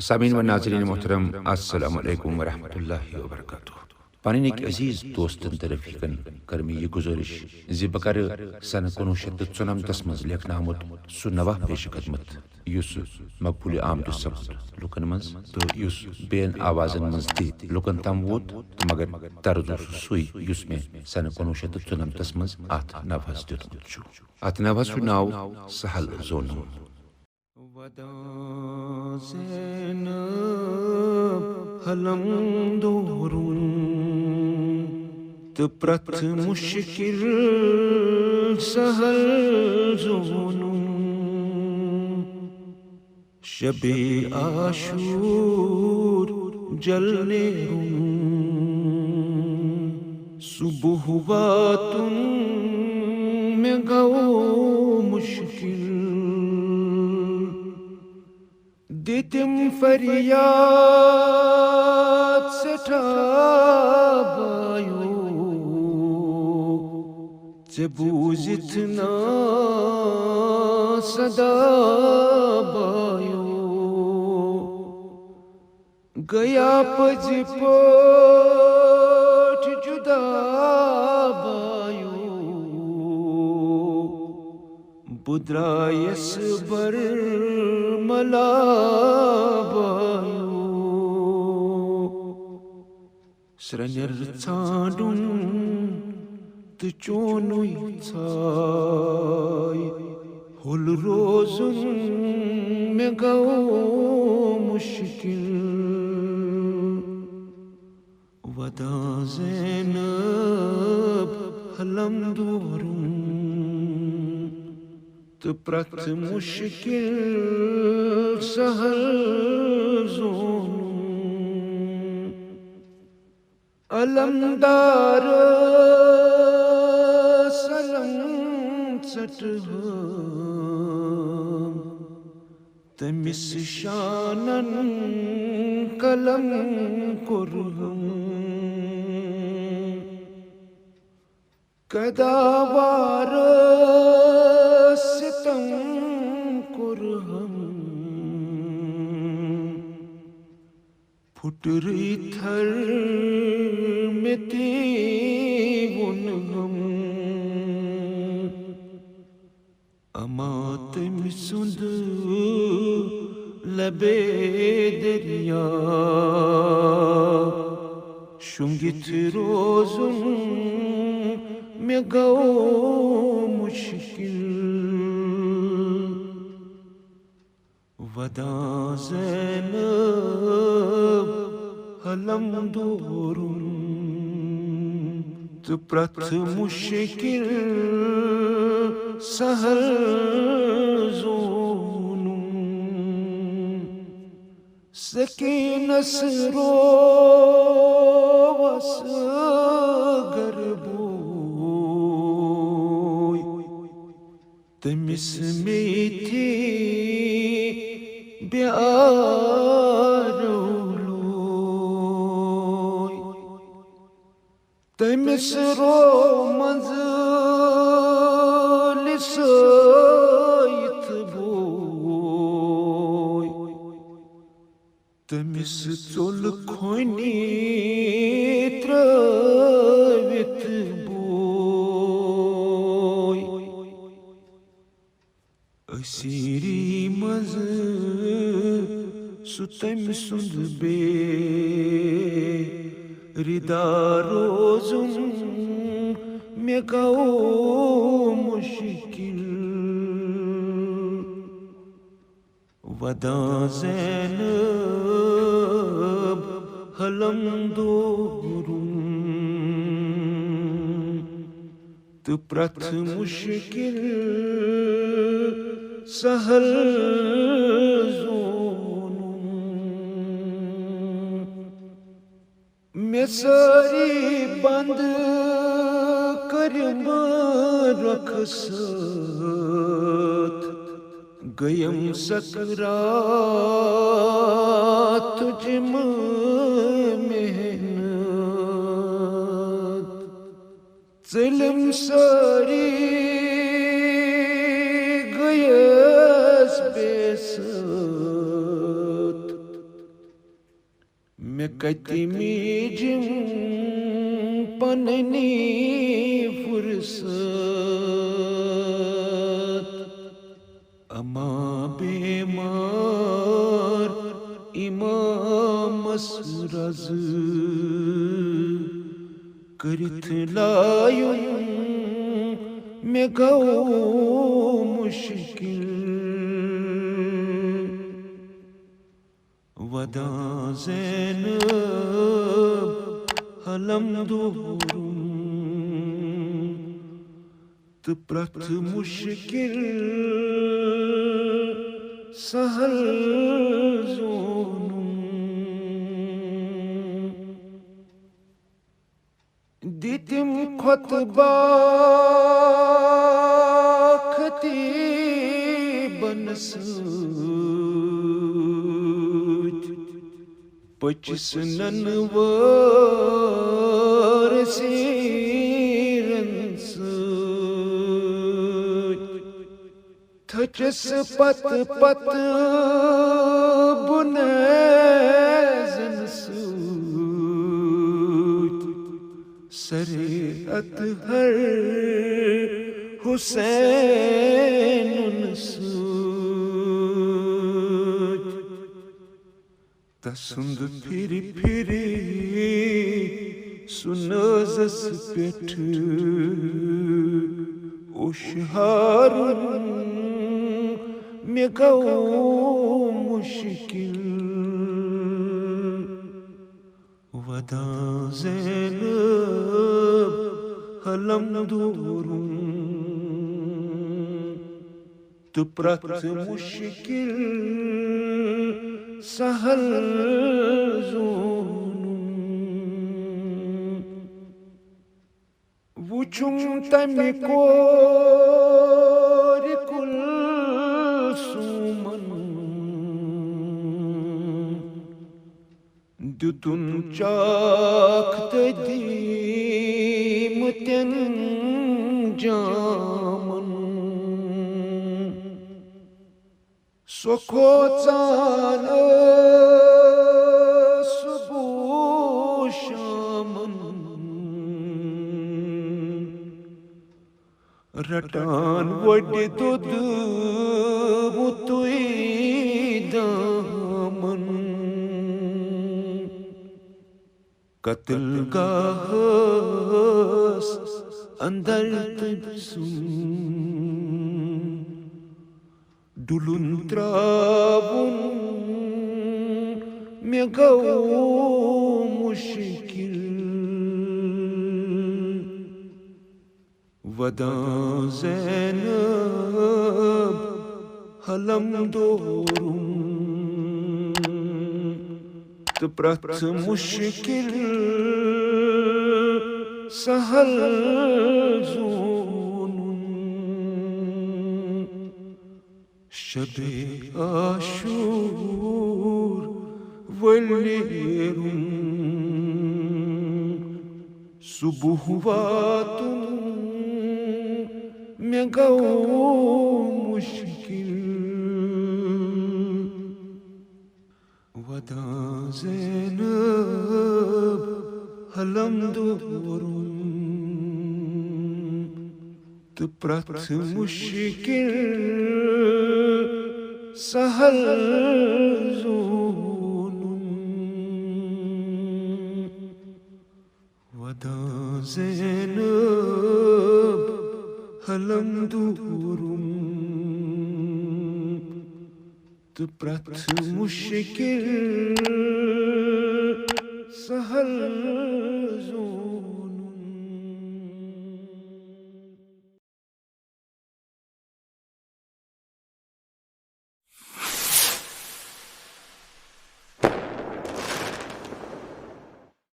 सामीन व नाज़रीन मोहतरम अस्सलामु अलैकुम व रहमतुल्लाहि व बरकातुहू। पानी एक अजीज दोस्तन तरफीकन कर्मी ये गुजारिश जि बकर सन 1994 मज लेखन आमुत सु नवा पेश खदमत युस मकबूल आमद सपद लुकन मज तो युस बेन आवाजन मज ति लुकन तम वोत मगर तर्ज सुई युस में सन 1994 मज आत नवहस दितमुत छु। आत नवहस नाव सहल जोनम। वदा ज़ैनब हलम दोरुं त प्रथ मुश्किल सहल जोनुं शबे आशूर जलने सुबह वातुन में गओ मुश्किल दितिम फरियाद सठाबायो जबूजितना सदाबायो गया पजपोट जुदाबायो बुद्रायस बर malabayo sranyer tsadun tu chonui tsai hol rozun me gao mushkil wada Zainab halam durun तो प्रथ मुश्किल सहल जोनुं अलमदार सलम सटहम तमिस शानन कलम कुरहम कदावार सितम कुरहम फुटरी थर में तेवुनहम अमात मिसुंद लबे दरिया शुंगित रोजुन में गओ मुश्किल वदा ज़ैनब हलम दोरुं तो प्रथ मुश्किल सहल जोनुं सकीनस रोवस गर्बोय तमिस मेथी ब्यारोलोय तमिस रो मंज़िल सयत बोय तमिस चोल खोनी त्रवित बोय असीरी मज़ सुतम सुंद बे रिदारोजुम में गओ मुश्किल वदा ज़ैनब हलम दोरुं तो प्रथ मुश्किल सहल मैं सारी बंद करम रखसत गयम सकरात तुझम मेहनत ज़िल्म सारी गयस बेसत कतिमीजिम पननी फुर्सत अमा बेमार इमामस रज करथ लायुं में गौ मुश्किल वदा ज़ैनब हलम दूरुम तो प्रथ मुश्किल सहल जोनुम दितिम खुतबा खतीबन पचिस ननवर सीरन थचस पत पत बुनेजन सरे अतहर हुसैन तसुंद फिर फिरे सुनजस पेठ उशहारुन में गौ मुश्किल वदा ज़ैनब हलम दूरुम तो प्रथ मुश्किल सहल जोनुम वुचुम तमि कोर कुलसुमन दुतुन चाख्त दीमतन जामन सोखोचान सुबुशामन रटान वड्डे दुद मुतुई दामन कत्ल गाहस अंदर तबसुम डुलुन त्रावुन में गौ मुश्किल वदा ज़ैनब हलम दूरुम तो प्रथ मुश्किल सहल शबे आशूर वल्लेरुम सुबह वातुम में गौ मुश्किल वदा ज़ैनब हलम दूरुम तो प्रथ मुश्किल सहल जोनुम वदा ज़ैनब हलम दूरुम तो प्रथ मुश्किल